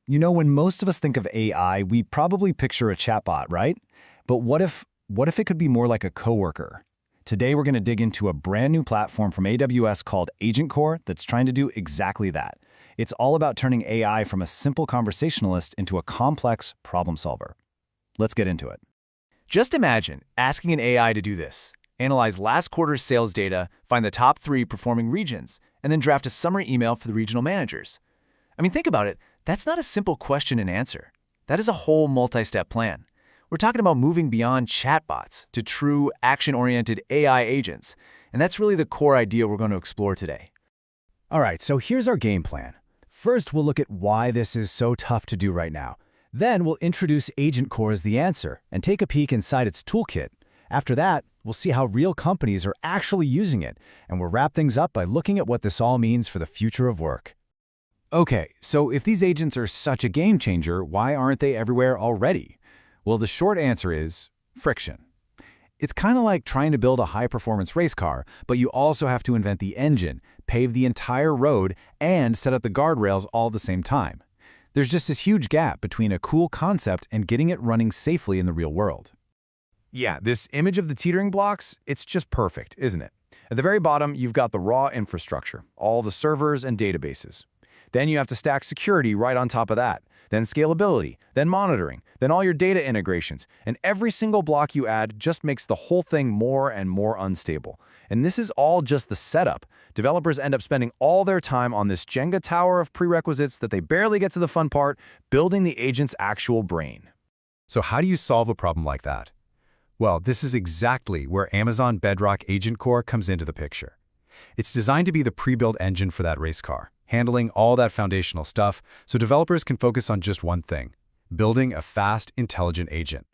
You know, when most of us think of AI, we probably picture a chatbot, right? But what if it could be more like a coworker? Today, we're going to dig into a brand new platform from AWS called AgentCore that's trying to do exactly that. It's all about turning AI from a simple conversationalist into a complex problem solver. Let's get into it. Just imagine asking an AI to do this. Analyze last quarter's sales data, find the top 3 performing regions, and then draft a summary email for the regional managers. I mean, think about it. That's not a simple question and answer. That is a whole multi-step plan. We're talking about moving beyond chatbots to true action-oriented AI agents, and that's really the core idea we're going to explore today. All right, so here's our game plan. First, we'll look at why this is so tough to do right now. Then we'll introduce AgentCore as the answer and take a peek inside its toolkit. After that, we'll see how real companies are actually using it, and we'll wrap things up by looking at what this all means for the future of work. Okay, so if these agents are such a game changer, why aren't they everywhere already? Well, the short answer is friction. It's kind of like trying to build a high-performance race car, but you also have to invent the engine, pave the entire road, and set up the guardrails all at the same time. There's just this huge gap between a cool concept and getting it running safely in the real world. Yeah, this image of the teetering blocks, it's just perfect, isn't it? At the very bottom, you've got the raw infrastructure, all the servers and databases. Then you have to stack security right on top of that, then scalability, then monitoring, then all your data integrations, and every single block you add just makes the whole thing more and more unstable. And this is all just the setup. Developers end up spending all their time on this Jenga tower of prerequisites that they barely get to the fun part, building the agent's actual brain. So how do you solve a problem like that? Well, this is exactly where Amazon Bedrock AgentCore comes into the picture. It's designed to be the pre-built engine for that race car, handling all that foundational stuff so developers can focus on just one thing: building a fast, intelligent agent.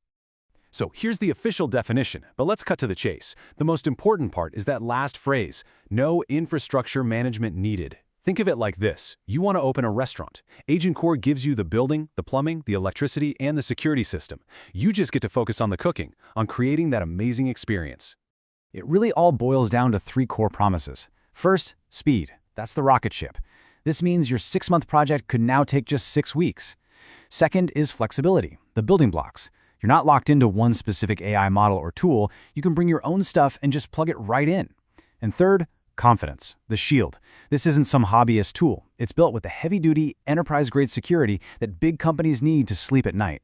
So here's the official definition, but let's cut to the chase. The most important part is that last phrase: no infrastructure management needed. Think of it like this. You want to open a restaurant. AgentCore gives you the building, the plumbing, the electricity, and the security system. You just get to focus on the cooking, on creating that amazing experience. It really all boils down to 3 core promises. First, speed. That's the rocket ship. This means your 6-month project could now take just 6 weeks. Second is flexibility, the building blocks. You're not locked into one specific AI model or tool. You can bring your own stuff and just plug it right in. And third, confidence, the shield. This isn't some hobbyist tool. It's built with the heavy-duty, enterprise-grade security that big companies need to sleep at night.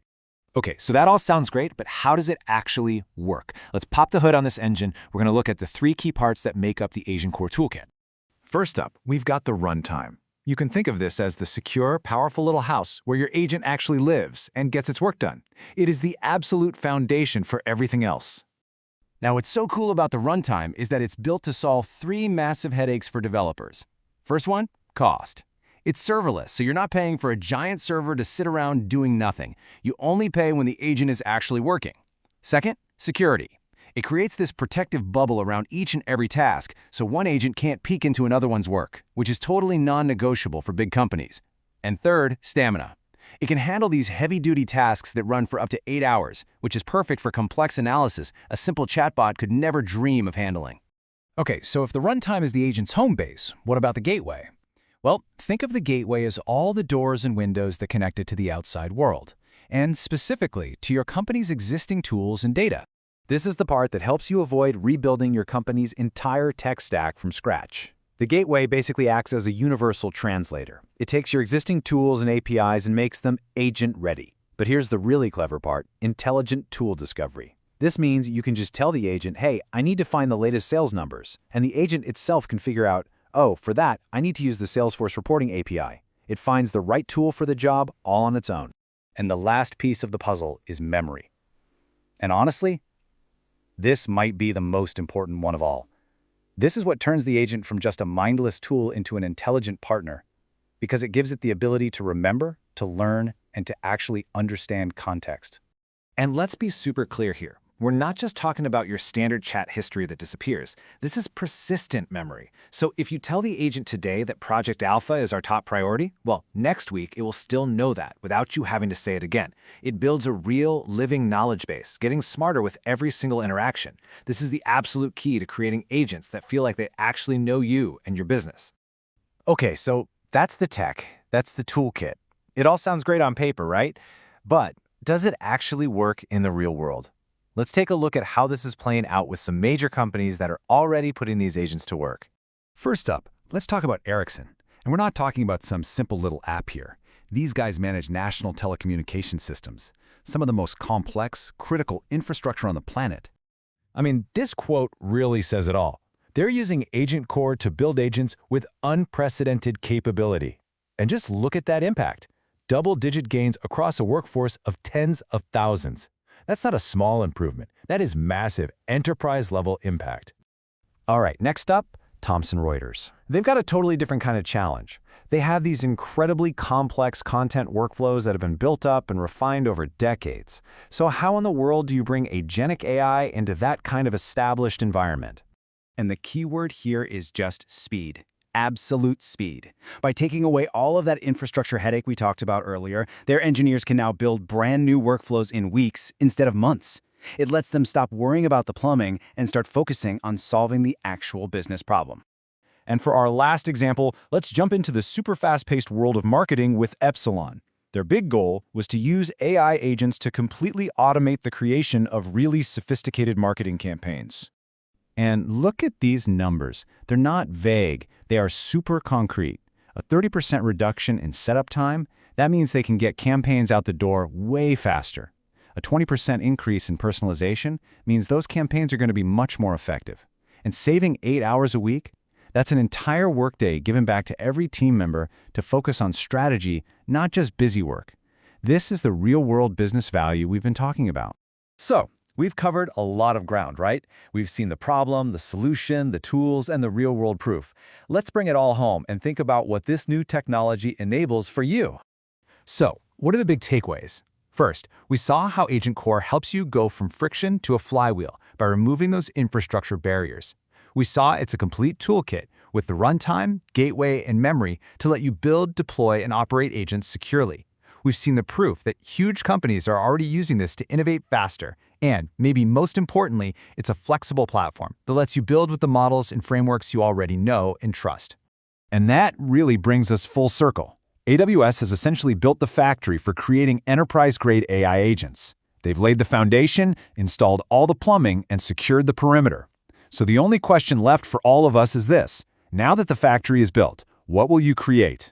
Okay, so that all sounds great, but how does it actually work? Let's pop the hood on this engine. We're going to look at the 3 key parts that make up the AgentCore toolkit. First up, we've got the runtime. You can think of this as the secure, powerful little house where your agent actually lives and gets its work done. It is the absolute foundation for everything else. Now, what's so cool about the runtime is that it's built to solve 3 massive headaches for developers. First one, cost. It's serverless, so you're not paying for a giant server to sit around doing nothing. You only pay when the agent is actually working. Second, security. It creates this protective bubble around each and every task, so one agent can't peek into another one's work, which is totally non-negotiable for big companies. And third, stamina. It can handle these heavy-duty tasks that run for up to 8 hours, which is perfect for complex analysis a simple chatbot could never dream of handling. Okay, so if the runtime is the agent's home base, what about the gateway? Well, think of the gateway as all the doors and windows that connect it to the outside world, and specifically to your company's existing tools and data. This is the part that helps you avoid rebuilding your company's entire tech stack from scratch. The gateway basically acts as a universal translator. It takes your existing tools and APIs and makes them agent-ready. But here's the really clever part: intelligent tool discovery. This means you can just tell the agent, hey, I need to find the latest sales numbers, and the agent itself can figure out, oh, for that, I need to use the Salesforce reporting API. It finds the right tool for the job all on its own. And the last piece of the puzzle is memory. And honestly, this might be the most important one of all. This is what turns the agent from just a mindless tool into an intelligent partner, because it gives it the ability to remember, to learn, and to actually understand context. And let's be super clear here. We're not just talking about your standard chat history that disappears. This is persistent memory. So if you tell the agent today that Project Alpha is our top priority, well, next week it will still know that without you having to say it again. It builds a real, living knowledge base, getting smarter with every single interaction. This is the absolute key to creating agents that feel like they actually know you and your business. Okay, so that's the tech, that's the toolkit. It all sounds great on paper, right? But does it actually work in the real world? Let's take a look at how this is playing out with some major companies that are already putting these agents to work. First up, let's talk about Ericsson. And we're not talking about some simple little app here. These guys manage national telecommunication systems, some of the most complex, critical infrastructure on the planet. I mean, this quote really says it all. They're using AgentCore to build agents with unprecedented capability. And just look at that impact. Double-digit gains across a workforce of tens of thousands. That's not a small improvement. That is massive enterprise-level impact. All right, next up, Thomson Reuters. They've got a totally different kind of challenge. They have these incredibly complex content workflows that have been built up and refined over decades. So how in the world do you bring agentic AI into that kind of established environment? And the key word here is just speed. Absolute speed. By taking away all of that infrastructure headache we talked about earlier, their engineers can now build brand new workflows in weeks instead of months. It lets them stop worrying about the plumbing and start focusing on solving the actual business problem. And for our last example, let's jump into the super fast-paced world of marketing with Epsilon. Their big goal was to use AI agents to completely automate the creation of really sophisticated marketing campaigns. And look at these numbers. They're not vague. They are super concrete. A 30% reduction in setup time, that means they can get campaigns out the door way faster. A 20% increase in personalization means those campaigns are going to be much more effective. And saving 8 hours a week, that's an entire workday given back to every team member to focus on strategy, not just busy work. This is the real-world business value we've been talking about. So, we've covered a lot of ground, right? We've seen the problem, the solution, the tools, and the real-world proof. Let's bring it all home and think about what this new technology enables for you. So, what are the big takeaways? First, we saw how AgentCore helps you go from friction to a flywheel by removing those infrastructure barriers. We saw it's a complete toolkit with the runtime, gateway, and memory to let you build, deploy, and operate agents securely. We've seen the proof that huge companies are already using this to innovate faster. And, maybe most importantly, it's a flexible platform that lets you build with the models and frameworks you already know and trust. And that really brings us full circle. AWS has essentially built the factory for creating enterprise-grade AI agents. They've laid the foundation, installed all the plumbing, and secured the perimeter. So the only question left for all of us is this. Now that the factory is built, what will you create?